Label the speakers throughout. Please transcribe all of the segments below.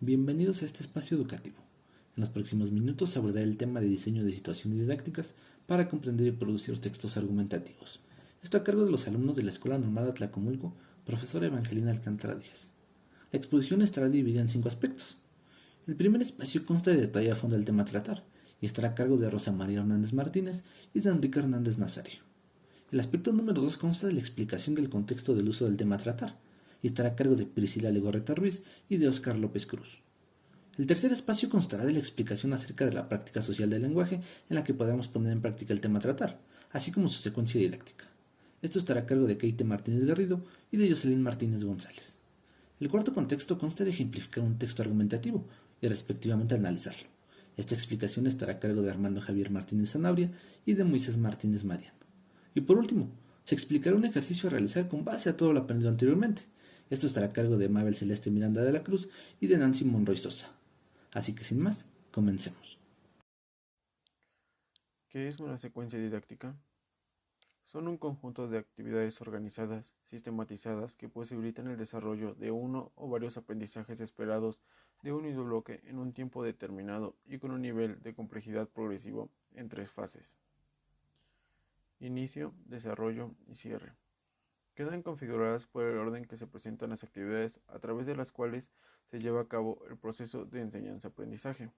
Speaker 1: Bienvenidos a este espacio educativo. En los próximos minutos abordaré el tema de diseño de situaciones didácticas para comprender y producir textos argumentativos. Esto a cargo de los alumnos de la Escuela Normal de Atlacomulco, profesora Evangelina Alcántara Díaz. La exposición estará dividida en 5 aspectos. El primer espacio consta de detalle a fondo del tema a tratar y estará a cargo de Rosa María Hernández Martínez y de Enrique Hernández Nazario. El aspecto número 2 consta de la explicación del contexto del uso del tema a tratar y estará a cargo de Priscila Legorreta Ruiz y de Óscar López Cruz. El tercer espacio constará de la explicación acerca de la práctica social del lenguaje en la que podemos poner en práctica el tema a tratar, así como su secuencia didáctica. Esto estará a cargo de Keite Martínez Garrido y de Jocelyn Martínez González. El cuarto contexto consta de ejemplificar un texto argumentativo y respectivamente analizarlo. Esta explicación estará a cargo de Armando Javier Martínez Sanabria y de Moisés Martínez Mariano. Y por último, se explicará un ejercicio a realizar con base a todo lo aprendido anteriormente. Esto estará a cargo de Mabel Celeste Miranda de la Cruz y de Nancy Monroy Sosa. Así que sin más, comencemos.
Speaker 2: ¿Qué es una secuencia didáctica? Son un conjunto de actividades organizadas, sistematizadas, que posibilitan el desarrollo de uno o varios aprendizajes esperados de un mismo bloque en un tiempo determinado y con un nivel de complejidad progresivo en 3 fases: inicio, desarrollo y cierre. Quedan configuradas por el orden que se presentan las actividades a través de las cuales se lleva a cabo el proceso de enseñanza-aprendizaje.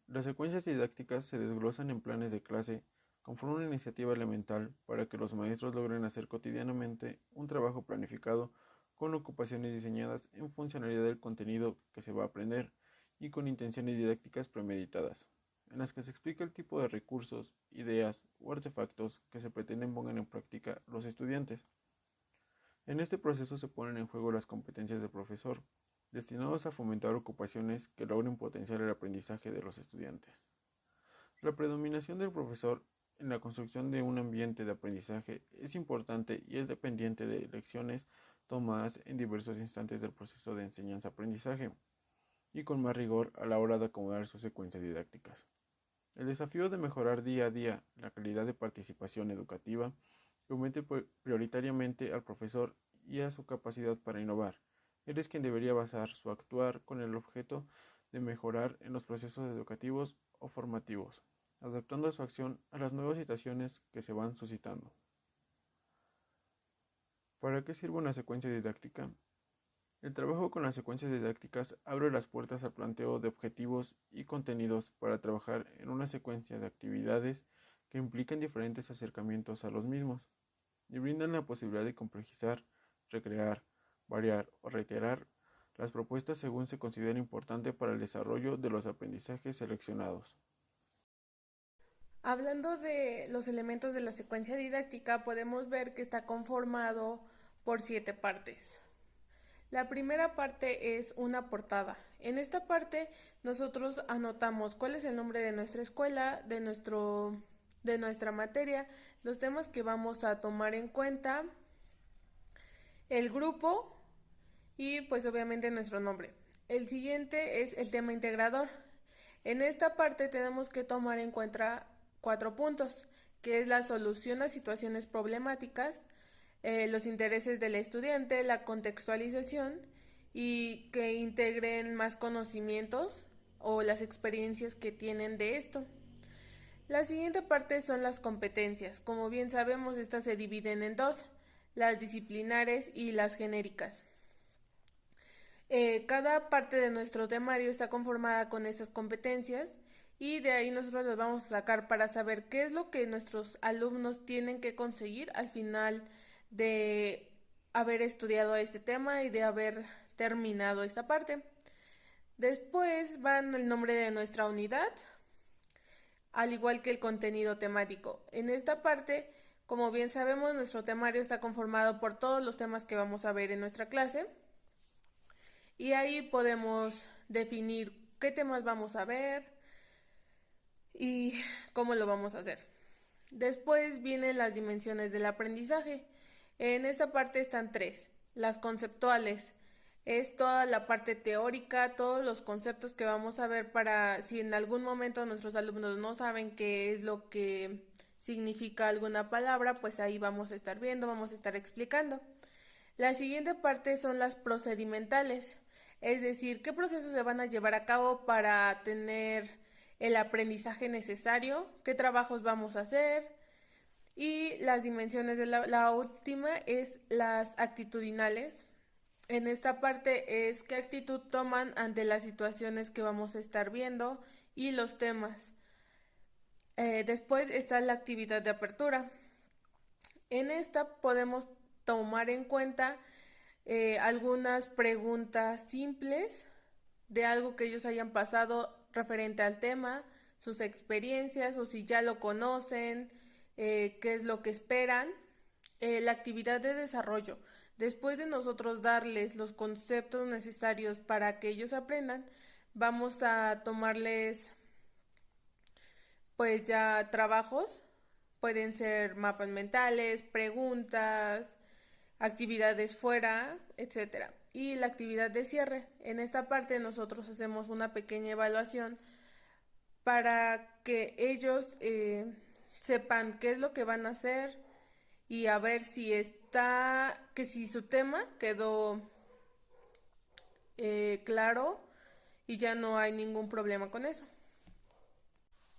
Speaker 2: Las secuencias didácticas se desglosan en planes de clase conforme una iniciativa elemental para que los maestros logren hacer cotidianamente un trabajo planificado con ocupaciones diseñadas en funcionalidad del contenido que se va a aprender y con intenciones didácticas premeditadas, en las que se explica el tipo de recursos, ideas o artefactos que se pretenden pongan en práctica los estudiantes. En este proceso se ponen en juego las competencias del profesor, destinados a fomentar ocupaciones que logren potenciar el aprendizaje de los estudiantes. La predominación del profesor en la construcción de un ambiente de aprendizaje es importante y es dependiente de lecciones tomadas en diversos instantes del proceso de enseñanza-aprendizaje y con más rigor a la hora de acomodar sus secuencias didácticas. El desafío de mejorar día a día la calidad de participación educativa compete prioritariamente al profesor y a su capacidad para innovar. Él es quien debería basar su actuar con el objeto de mejorar en los procesos educativos o formativos, adaptando su acción a las nuevas situaciones que se van suscitando. ¿Para qué sirve una secuencia didáctica? El trabajo con las secuencias didácticas abre las puertas al planteo de objetivos y contenidos para trabajar en una secuencia de actividades que implican diferentes acercamientos a los mismos y brindan la posibilidad de complejizar, recrear, variar o reiterar las propuestas según se considere importante para el desarrollo de los aprendizajes seleccionados.
Speaker 3: Hablando de los elementos de la secuencia didáctica, podemos ver que está conformado por 7 partes. La primera parte es una portada. En esta parte nosotros anotamos cuál es el nombre de nuestra escuela, de nuestra materia, los temas que vamos a tomar en cuenta, el grupo y pues obviamente nuestro nombre. El siguiente es el tema integrador. En esta parte tenemos que tomar en cuenta 4 puntos, que es la solución a situaciones problemáticas, los intereses del estudiante, la contextualización y que integren más conocimientos o las experiencias que tienen de esto. La siguiente parte son las competencias. Como bien sabemos, estas se dividen en dos, las disciplinares y las genéricas. Cada parte de nuestro temario está conformada con estas competencias y de ahí nosotros las vamos a sacar para saber qué es lo que nuestros alumnos tienen que conseguir al final de haber estudiado este tema y de haber terminado esta parte. Después van el nombre de nuestra unidad, al igual que el contenido temático. En esta parte, como bien sabemos, nuestro temario está conformado por todos los temas que vamos a ver en nuestra clase. Y ahí podemos definir qué temas vamos a ver y cómo lo vamos a hacer. Después vienen las dimensiones del aprendizaje. En esta parte están 3. Las conceptuales es toda la parte teórica, todos los conceptos que vamos a ver para si en algún momento nuestros alumnos no saben qué es lo que significa alguna palabra, pues ahí vamos a estar viendo, vamos a estar explicando. La siguiente parte son las procedimentales. Es decir, qué procesos se van a llevar a cabo para tener el aprendizaje necesario, qué trabajos vamos a hacer y las dimensiones de la última es las actitudinales. En esta parte es qué actitud toman ante las situaciones que vamos a estar viendo y los temas. Después está la actividad de apertura. En esta podemos tomar en cuenta algunas preguntas simples de algo que ellos hayan pasado referente al tema, sus experiencias o si ya lo conocen, qué es lo que esperan. La actividad de desarrollo. Después de nosotros darles los conceptos necesarios para que ellos aprendan, vamos a tomarles pues ya trabajos, pueden ser mapas mentales, preguntas, actividades fuera, etcétera. Y la actividad de cierre. En esta parte nosotros hacemos una pequeña evaluación para que ellos sepan qué es lo que van a hacer y a ver si si su tema quedó claro y ya no hay ningún problema con eso.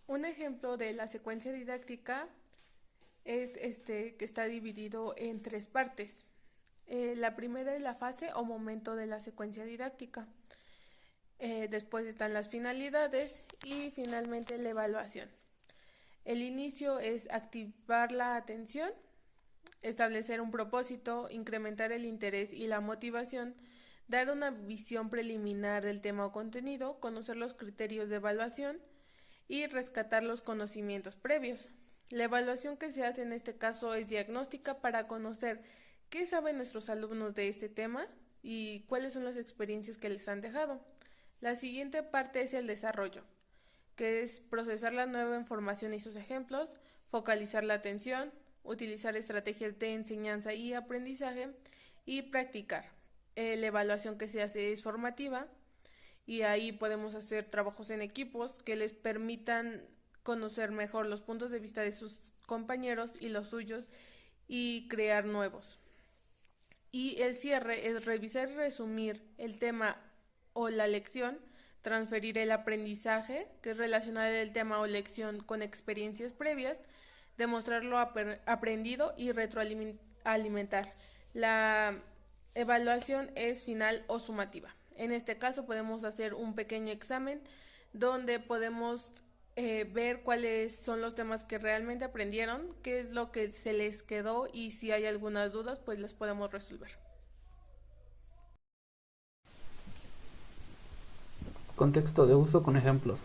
Speaker 3: Un ejemplo de la secuencia didáctica es que está dividido en 3 partes. La primera es la fase o momento de la secuencia didáctica. Después están las finalidades y finalmente la evaluación. El inicio es activar la atención, establecer un propósito, incrementar el interés y la motivación, dar una visión preliminar del tema o contenido, conocer los criterios de evaluación y rescatar los conocimientos previos. La evaluación que se hace en este caso es diagnóstica para conocer qué saben nuestros alumnos de este tema y cuáles son las experiencias que les han dejado. La siguiente parte es el desarrollo, que es procesar la nueva información y sus ejemplos, focalizar la atención, utilizar estrategias de enseñanza y aprendizaje y practicar. La evaluación que se hace es formativa y ahí podemos hacer trabajos en equipos que les permitan conocer mejor los puntos de vista de sus compañeros y los suyos y crear nuevos. Y el cierre es revisar y resumir el tema o la lección, transferir el aprendizaje, que es relacionar el tema o lección con experiencias previas, demostrar lo aprendido y retroalimentar. La evaluación es final o sumativa. En este caso podemos hacer un pequeño examen donde podemos ver cuáles son los temas que realmente aprendieron, qué es lo que se les quedó y si hay algunas dudas pues las podemos resolver.
Speaker 4: Contexto de uso con ejemplos.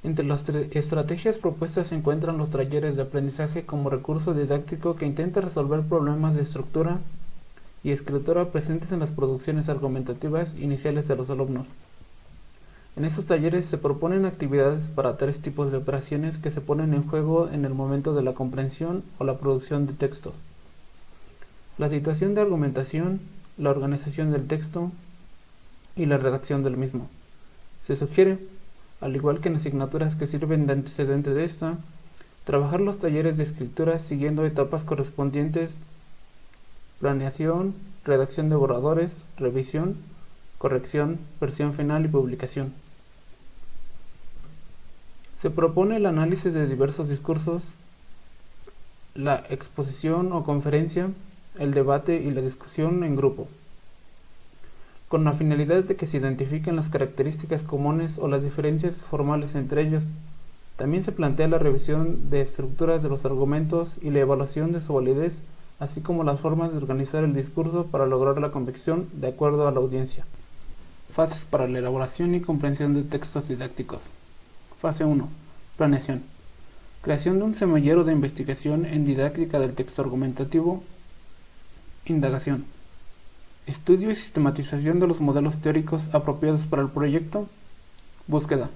Speaker 4: Entre las estrategias propuestas se encuentran los talleres de aprendizaje como recurso didáctico que intenta resolver problemas de estructura y escritura presentes en las producciones argumentativas iniciales de los alumnos. En estos talleres se proponen actividades para 3 tipos de operaciones que se ponen en juego en el momento de la comprensión o la producción de textos: la situación de argumentación, la organización del texto y la redacción del mismo. Se sugiere, al igual que en asignaturas que sirven de antecedente de esta, trabajar los talleres de escritura siguiendo etapas correspondientes: planeación, redacción de borradores, revisión, corrección, versión final y publicación. Se propone el análisis de diversos discursos, la exposición o conferencia, el debate y la discusión en grupo, con la finalidad de que se identifiquen las características comunes o las diferencias formales entre ellos. También se plantea la revisión de estructuras de los argumentos y la evaluación de su validez, así como las formas de organizar el discurso para lograr la convicción de acuerdo a la audiencia. Fases para la elaboración y comprensión de textos didácticos. Fase 1. Planeación. Creación de un semillero de investigación en didáctica del texto argumentativo. Indagación. Estudio y sistematización de los modelos teóricos apropiados para el proyecto. Búsqueda.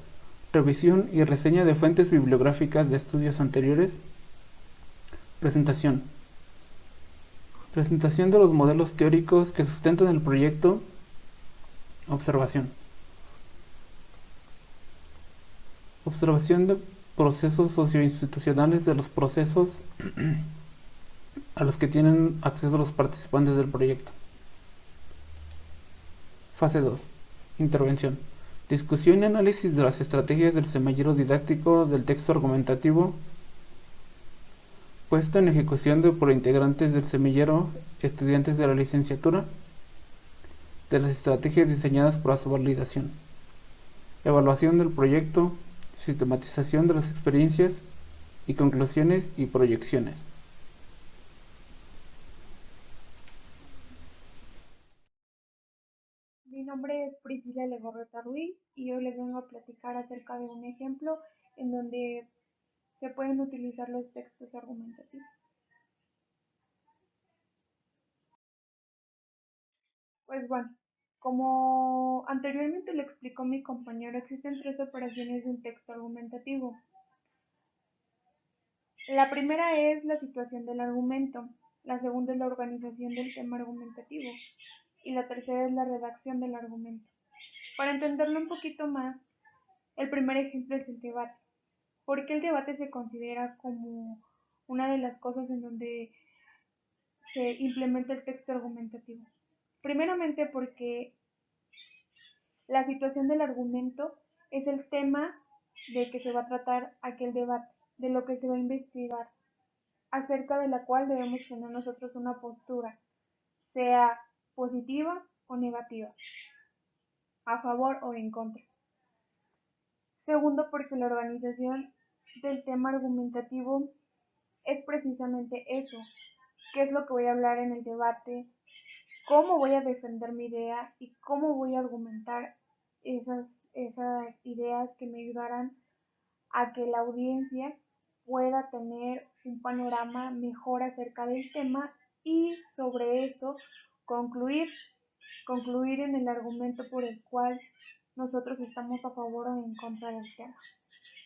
Speaker 4: Revisión y reseña de fuentes bibliográficas de estudios anteriores. Presentación. Presentación de los modelos teóricos que sustentan el proyecto. Observación. Observación de procesos socioinstitucionales de los procesos a los que tienen acceso los participantes del proyecto. Fase 2. Intervención. Discusión y análisis de las estrategias del semillero didáctico del texto argumentativo puesto en ejecución por integrantes del semillero, estudiantes de la licenciatura, de las estrategias diseñadas para su validación. Evaluación del proyecto, sistematización de las experiencias y conclusiones y proyecciones.
Speaker 5: Mi nombre es Priscila Legorreta Ruiz y hoy les vengo a platicar acerca de un ejemplo en donde se pueden utilizar los textos argumentativos. Pues bueno, como anteriormente le explicó mi compañero, existen tres operaciones de un texto argumentativo. La primera es la situación del argumento, la segunda es la organización del tema argumentativo y la tercera es la redacción del argumento. Para entenderlo un poquito más, el primer ejemplo es el debate. ¿Por qué el debate se considera como una de las cosas en donde se implementa el texto argumentativo? Primeramente porque la situación del argumento es el tema de que se va a tratar aquel debate, de lo que se va a investigar, acerca de la cual debemos tener nosotros una postura, sea positiva o negativa, a favor o en contra. Segundo, porque la organización del tema argumentativo es precisamente eso, qué es lo que voy a hablar en el debate, cómo voy a defender mi idea y cómo voy a argumentar esas ideas que me ayudarán a que la audiencia pueda tener un panorama mejor acerca del tema y sobre eso concluir, concluir en el argumento por el cual nosotros estamos a favor o en contra del tema,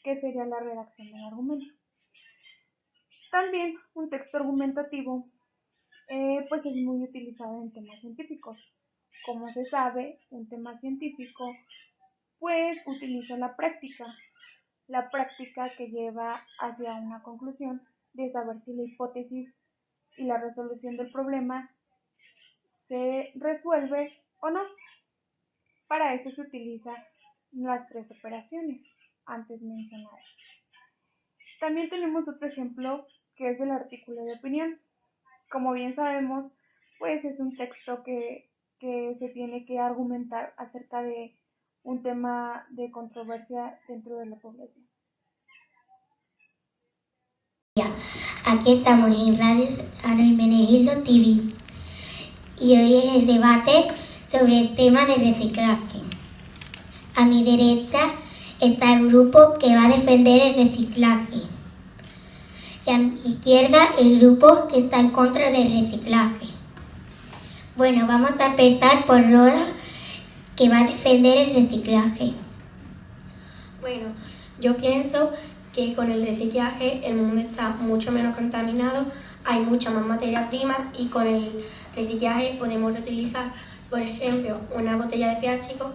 Speaker 5: que sería la redacción del argumento. También un texto argumentativo pues es muy utilizado en temas científicos. Como se sabe, un tema científico pues utiliza la práctica que lleva hacia una conclusión de saber si la hipótesis y la resolución del problema se resuelve o no. Para eso se utilizan las tres operaciones antes mencionadas. También tenemos otro ejemplo que es el artículo de opinión. Como bien sabemos, pues es un texto que se tiene que argumentar acerca de un tema de controversia dentro de la población.
Speaker 6: Aquí estamos en Radio Hermenegildo TV y hoy es el debate sobre el tema de reciclaje. A mi derecha está el grupo que va a defender el reciclaje y a mi izquierda el grupo que está en contra del reciclaje. Bueno, vamos a empezar por Lola, que va a defender el reciclaje.
Speaker 7: Bueno, yo pienso que con el reciclaje el mundo está mucho menos contaminado, hay mucha más materia prima y con el reciclaje podemos reutilizar, por ejemplo, una botella de plástico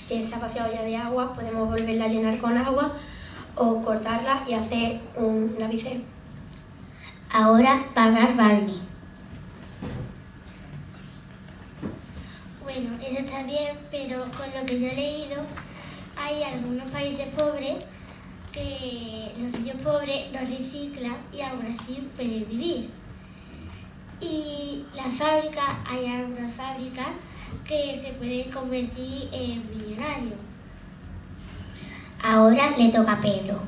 Speaker 7: que se ha vaciado ya de agua, podemos volverla a llenar con agua o cortarla y hacer un lapicero.
Speaker 6: Ahora va a hablar Barbie.
Speaker 8: Bueno, eso está bien, pero con lo que yo he leído, hay algunos países pobres que los niños pobres los reciclan y aún así pueden vivir. Y las fábricas, hay algunas fábricas que se pueden convertir en millonarios.
Speaker 6: Ahora le toca a Pedro.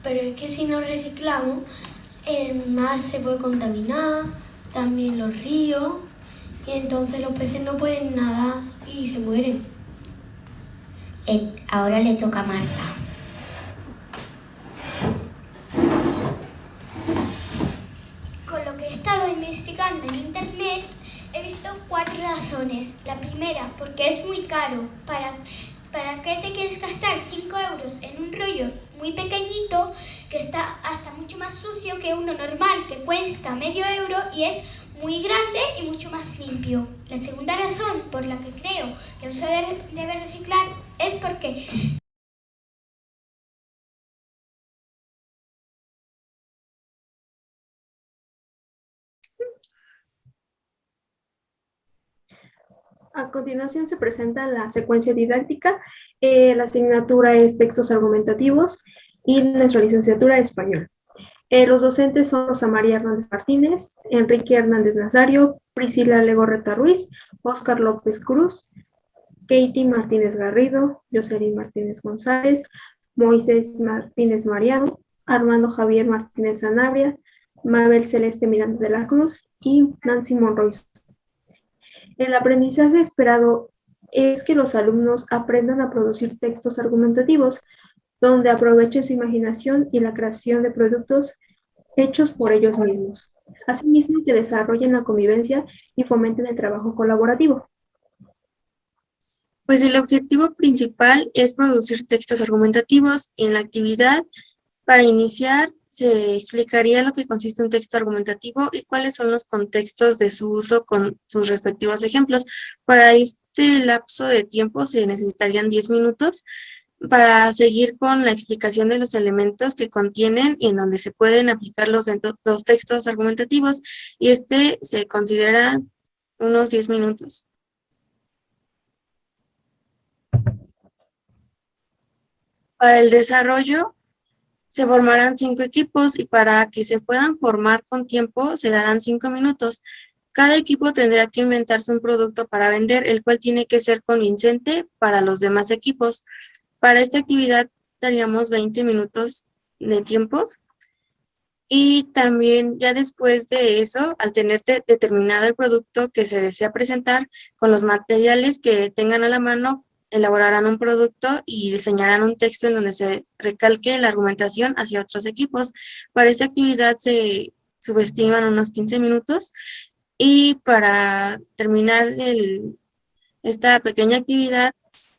Speaker 7: Pero es que si no reciclamos, el mar se puede contaminar, también los ríos, y entonces los peces no pueden nadar y se mueren.
Speaker 6: Ahora le toca a Marta.
Speaker 8: Con lo que he estado investigando en internet, he visto 4 razones. La primera, porque es muy caro. ¿Para qué te quieres gastar 5 euros en un rollo muy pequeñito que está hasta mucho más sucio que uno normal que cuesta medio euro y es muy grande y mucho más limpio? La segunda razón por la que creo que no se debe reciclar es porque
Speaker 9: A continuación se presenta la secuencia didáctica. La asignatura es textos argumentativos y nuestra licenciatura es español. Los docentes son Rosa María Hernández Martínez, Enrique Hernández Nazario, Priscila Legorreta Ruiz, Óscar López Cruz, Katie Martínez Garrido, Jocelyn Martínez González, Moisés Martínez Mariano, Armando Javier Martínez Sanabria, Mabel Celeste Miranda de la Cruz y Nancy Monroy. El aprendizaje esperado es que los alumnos aprendan a producir textos argumentativos donde aprovechen su imaginación y la creación de productos hechos por ellos mismos. Asimismo, que desarrollen la convivencia y fomenten el trabajo colaborativo.
Speaker 10: Pues el objetivo principal es producir textos argumentativos y en la actividad, para iniciar, se explicaría lo que consiste un texto argumentativo y cuáles son los contextos de su uso con sus respectivos ejemplos. Para este lapso de tiempo se necesitarían 10 minutos para seguir con la explicación de los elementos que contienen y en donde se pueden aplicar los textos argumentativos, y se considera unos 10 minutos. Para el desarrollo se formarán 5 equipos y para que se puedan formar con tiempo se darán 5 minutos. Cada equipo tendrá que inventarse un producto para vender, el cual tiene que ser convincente para los demás equipos. Para esta actividad daríamos 20 minutos de tiempo. Y también ya después de eso, al tener determinado el producto que se desea presentar, con los materiales que tengan a la mano, elaborarán un producto y diseñarán un texto en donde se recalque la argumentación hacia otros equipos. Para esta actividad se subestiman unos 15 minutos y para terminar esta pequeña actividad,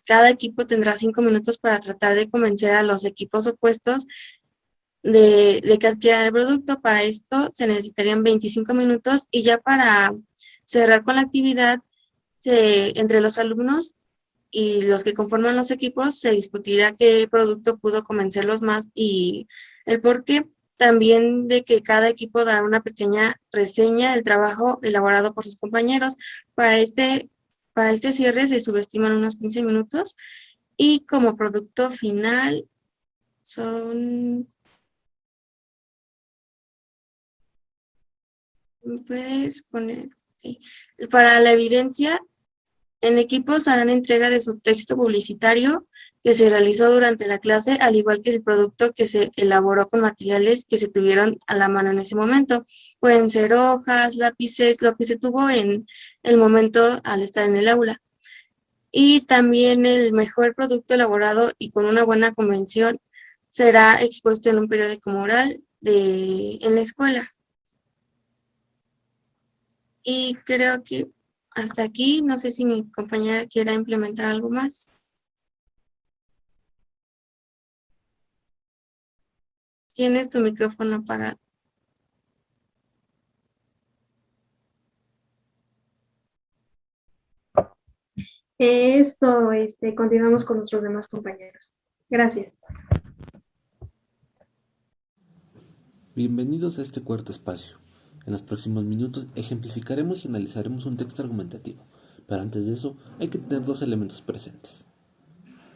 Speaker 10: cada equipo tendrá 5 minutos para tratar de convencer a los equipos opuestos de que adquieran el producto. Para esto se necesitarían 25 minutos y ya para cerrar con la actividad, entre los alumnos y los que conforman los equipos se discutirá qué producto pudo convencerlos más y el porqué. También de que cada equipo dará una pequeña reseña del trabajo elaborado por sus compañeros. Para este cierre se subestiman unos 15 minutos y como producto final son... ¿Puedes poner? Okay. Para la evidencia, en equipos harán entrega de su texto publicitario que se realizó durante la clase, al igual que el producto que se elaboró con materiales que se tuvieron a la mano en ese momento. Pueden ser hojas, lápices, lo que se tuvo en el momento al estar en el aula. Y también el mejor producto elaborado y con una buena convención será expuesto en un periódico mural en la escuela. Y creo que hasta aquí, no sé si mi compañera quiera implementar algo más. Tienes tu micrófono apagado.
Speaker 9: Es todo. Continuamos con nuestros demás compañeros. Gracias.
Speaker 1: Bienvenidos a este cuarto espacio. En los próximos minutos ejemplificaremos y analizaremos un texto argumentativo, pero antes de eso hay que tener 2 elementos presentes.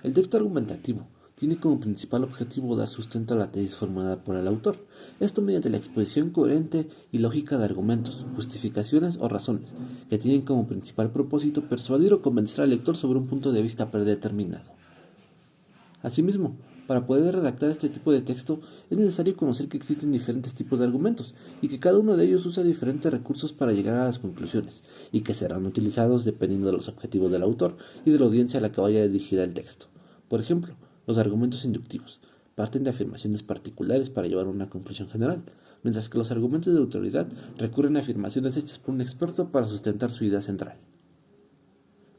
Speaker 1: El texto argumentativo tiene como principal objetivo dar sustento a la tesis formada por el autor, esto mediante la exposición coherente y lógica de argumentos, justificaciones o razones, que tienen como principal propósito persuadir o convencer al lector sobre un punto de vista predeterminado. Asimismo, para poder redactar este tipo de texto es necesario conocer que existen diferentes tipos de argumentos y que cada uno de ellos usa diferentes recursos para llegar a las conclusiones y que serán utilizados dependiendo de los objetivos del autor y de la audiencia a la que vaya dirigida el texto. Por ejemplo, los argumentos inductivos parten de afirmaciones particulares para llevar a una conclusión general, mientras que los argumentos de autoridad recurren a afirmaciones hechas por un experto para sustentar su idea central.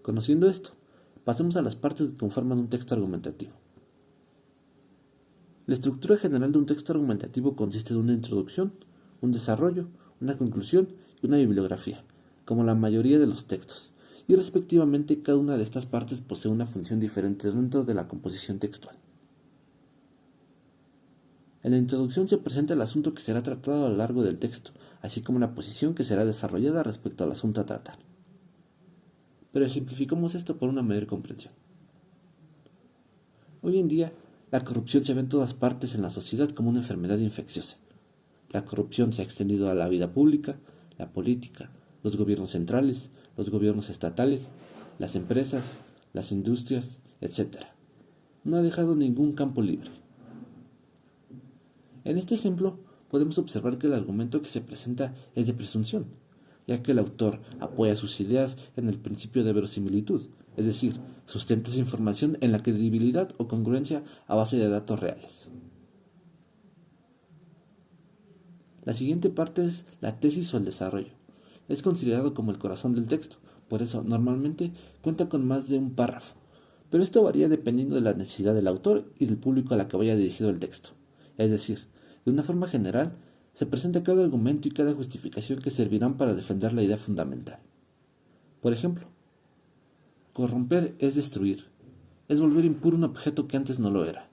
Speaker 1: Conociendo esto, pasemos a las partes que conforman un texto argumentativo. La estructura general de un texto argumentativo consiste de una introducción, un desarrollo, una conclusión y una bibliografía, como la mayoría de los textos, y respectivamente cada una de estas partes posee una función diferente dentro de la composición textual. En la introducción se presenta el asunto que será tratado a lo largo del texto, así como la posición que será desarrollada respecto al asunto a tratar. pero ejemplificamos esto por una mayor comprensión. Hoy en día, la corrupción se ve en todas partes en la sociedad como una enfermedad infecciosa. La corrupción se ha extendido a la vida pública, la política, los gobiernos centrales, los gobiernos estatales, las empresas, las industrias, etc. No ha dejado ningún campo libre. En este ejemplo, podemos observar que el argumento que se presenta es de presunción, ya que el autor apoya sus ideas en el principio de verosimilitud, es decir, sustenta esa información en la credibilidad o congruencia a base de datos reales. La siguiente parte es la tesis o el desarrollo. Es considerado como el corazón del texto, por eso normalmente cuenta con más de un párrafo, pero esto varía dependiendo de la necesidad del autor y del público a la que vaya dirigido el texto. Es decir, de una forma general, se presenta cada argumento y cada justificación que servirán para defender la idea fundamental. Por ejemplo, corromper es destruir, es volver impuro un objeto que antes no lo era.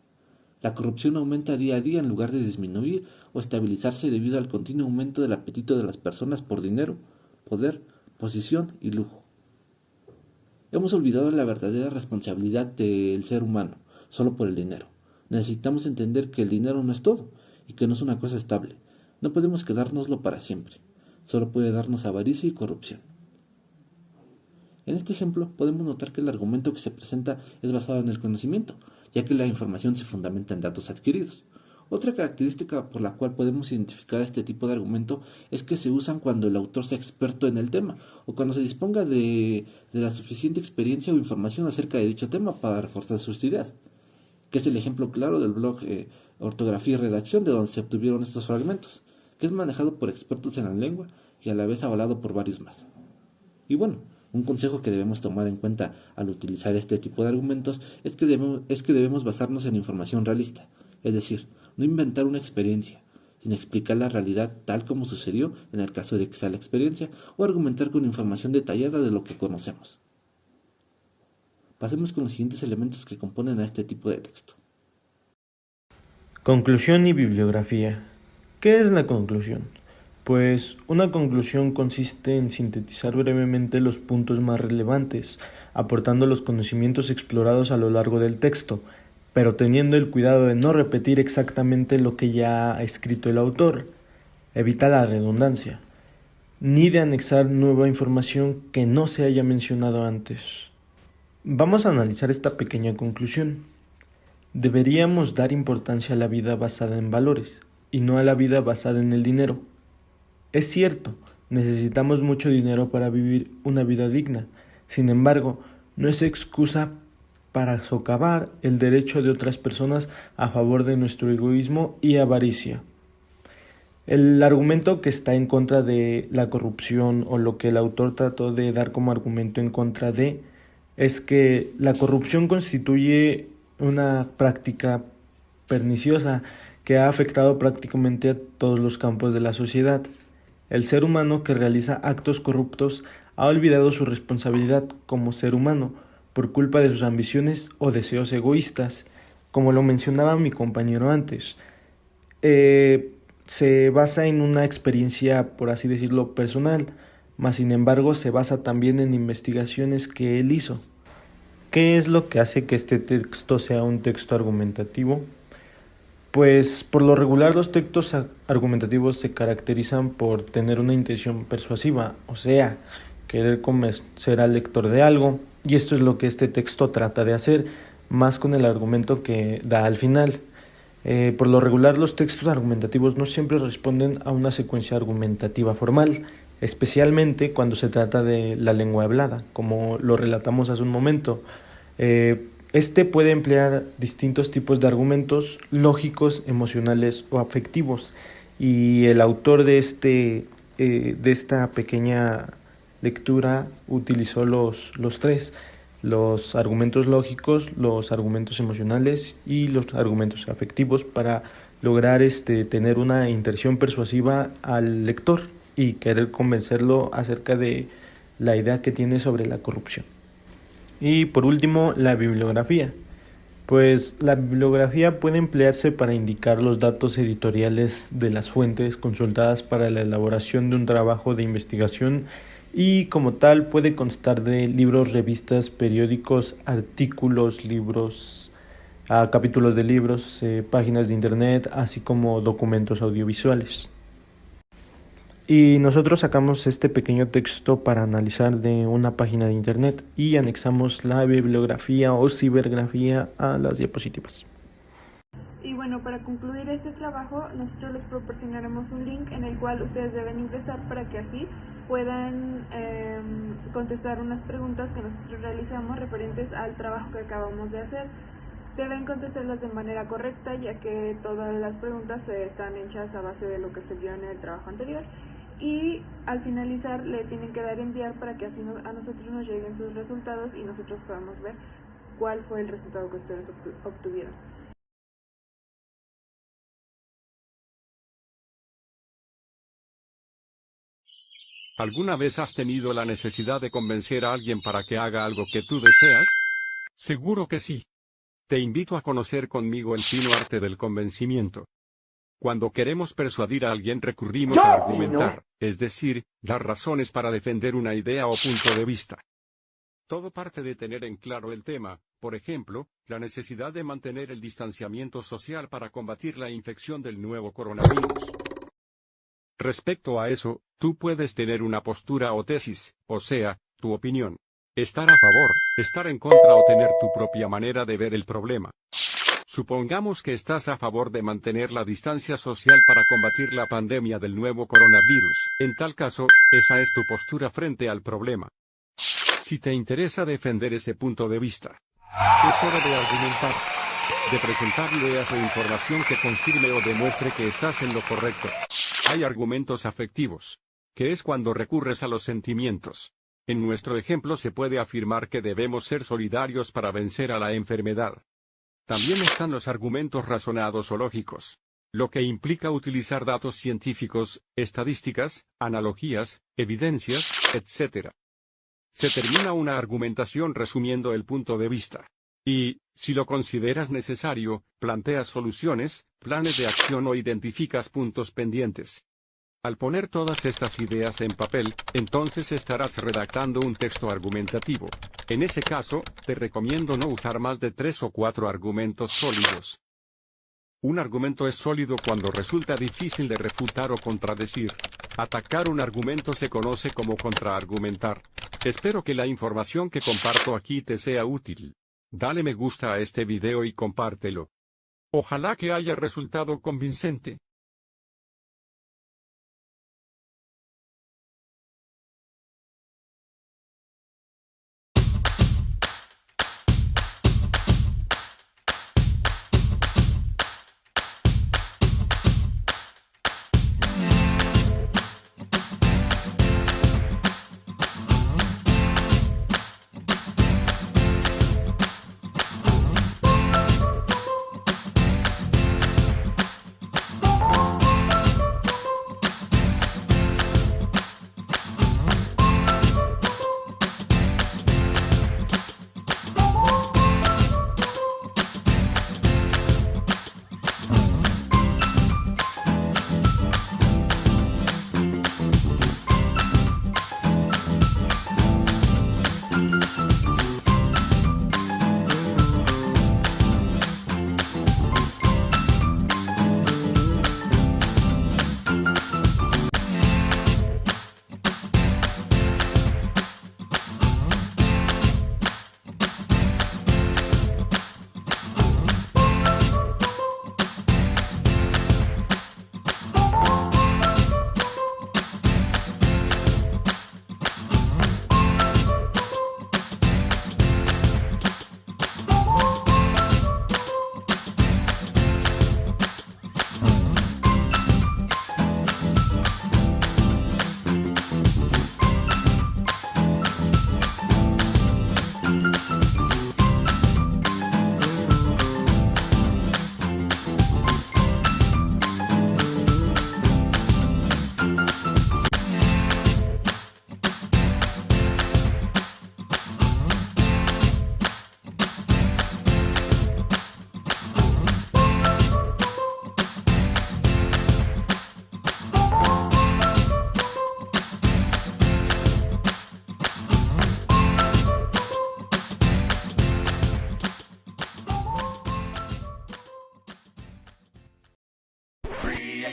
Speaker 1: La corrupción aumenta día a día en lugar de disminuir o estabilizarse debido al continuo aumento del apetito de las personas por dinero, poder, posición y lujo. Hemos olvidado la verdadera responsabilidad del ser humano, solo por el dinero. Necesitamos entender que el dinero no es todo y que no es una cosa estable. No podemos quedárnoslo para siempre. Solo puede darnos avaricia y corrupción. En este ejemplo podemos notar que el argumento que se presenta es basado en el conocimiento, ya que la información se fundamenta en datos adquiridos. Otra característica por la cual podemos identificar este tipo de argumento es que se usan cuando el autor sea experto en el tema o cuando se disponga de la suficiente experiencia o información acerca de dicho tema para reforzar sus ideas, que es el ejemplo claro del blog Ortografía y Redacción, de donde se obtuvieron estos fragmentos, que es manejado por expertos en la lengua y a la vez avalado por varios más. Y bueno, un consejo que debemos tomar en cuenta al utilizar este tipo de argumentos es que debemos basarnos en información realista, es decir, no inventar una experiencia, sino explicar la realidad tal como sucedió en el caso de que sea la experiencia, o argumentar con información detallada de lo que conocemos. Pasemos con los siguientes elementos que componen a este tipo de texto.
Speaker 11: Conclusión y bibliografía. ¿Qué es la conclusión? Pues una conclusión consiste en sintetizar brevemente los puntos más relevantes, aportando los conocimientos explorados a lo largo del texto, pero teniendo el cuidado de no repetir exactamente lo que ya ha escrito el autor. Evita la redundancia, ni de anexar nueva información que no se haya mencionado antes. Vamos a analizar esta pequeña conclusión. Deberíamos dar importancia a la vida basada en valores, y no a la vida basada en el dinero. Es cierto, necesitamos mucho dinero para vivir una vida digna. Sin embargo, no es excusa para socavar el derecho de otras personas a favor de nuestro egoísmo y avaricia. El argumento que está en contra de la corrupción, o lo que el autor trató de dar como argumento en contra de, es que la corrupción constituye una práctica perniciosa que ha afectado prácticamente a todos los campos de la sociedad. El ser humano que realiza actos corruptos ha olvidado su responsabilidad como ser humano por culpa de sus ambiciones o deseos egoístas. Como lo mencionaba mi compañero antes, se basa en una experiencia, por así decirlo, personal, mas sin embargo se basa también en investigaciones que él hizo. ¿Qué es lo que hace que este texto sea un texto argumentativo? Pues por lo regular los textos argumentativos se caracterizan por tener una intención persuasiva, o sea, querer convencer al lector de algo, y esto es lo que este texto trata de hacer, más con el argumento que da al final. Por lo regular los textos argumentativos no siempre responden a una secuencia argumentativa formal, especialmente cuando se trata de la lengua hablada, como lo relatamos hace un momento. Este puede emplear distintos tipos de argumentos lógicos, emocionales o afectivos, y el autor de esta pequeña lectura utilizó los tres: los argumentos lógicos, los argumentos emocionales y los argumentos afectivos, para lograr tener una intención persuasiva al lector y querer convencerlo acerca de la idea que tiene sobre la corrupción. Y por último, la bibliografía. Pues la bibliografía puede emplearse para indicar los datos editoriales de las fuentes consultadas para la elaboración de un trabajo de investigación y como tal puede constar de libros, revistas, periódicos, artículos, libros, capítulos de libros, páginas de internet, así como documentos audiovisuales. Y nosotros sacamos este pequeño texto para analizar de una página de internet y anexamos la bibliografía o cibergrafía a las diapositivas.
Speaker 12: Y bueno, para concluir este trabajo, nosotros les proporcionaremos un link en el cual ustedes deben ingresar para que así puedan contestar unas preguntas que nosotros realizamos referentes al trabajo que acabamos de hacer. Deben contestarlas de manera correcta, ya que todas las preguntas están hechas a base de lo que se vio en el trabajo anterior. Y al finalizar le tienen que dar enviar para que así a nosotros nos lleguen sus resultados y nosotros podamos ver cuál fue el resultado que ustedes obtuvieron.
Speaker 13: ¿Alguna vez has tenido la necesidad de convencer a alguien para que haga algo que tú deseas? Seguro que sí. Te invito a conocer conmigo el fino arte del convencimiento. Cuando queremos persuadir a alguien recurrimos a argumentar, es decir, dar razones para defender una idea o punto de vista. Todo parte de tener en claro el tema, por ejemplo, la necesidad de mantener el distanciamiento social para combatir la infección del nuevo coronavirus. Respecto a eso, tú puedes tener una postura o tesis, o sea, tu opinión. Estar a favor, estar en contra o tener tu propia manera de ver el problema. Supongamos que estás a favor de mantener la distancia social para combatir la pandemia del nuevo coronavirus. En tal caso, esa es tu postura frente al problema. Si te interesa defender ese punto de vista, es hora de argumentar, de presentar ideas o información que confirme o demuestre que estás en lo correcto. Hay argumentos afectivos, que es cuando recurres a los sentimientos. En nuestro ejemplo se puede afirmar que debemos ser solidarios para vencer a la enfermedad. También están los argumentos razonados o lógicos, lo que implica utilizar datos científicos, estadísticas, analogías, evidencias, etc. Se termina una argumentación resumiendo el punto de vista. Y, si lo consideras necesario, planteas soluciones, planes de acción o identificas puntos pendientes. Al poner todas estas ideas en papel, entonces estarás redactando un texto argumentativo. En ese caso, te recomiendo no usar más de 3 o 4 argumentos sólidos. Un argumento es sólido cuando resulta difícil de refutar o contradecir. Atacar un argumento se conoce como contraargumentar. Espero que la información que comparto aquí te sea útil. Dale me gusta a este video y compártelo. Ojalá que haya resultado convincente.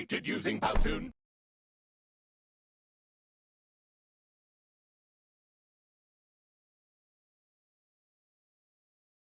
Speaker 14: created using Powtoon.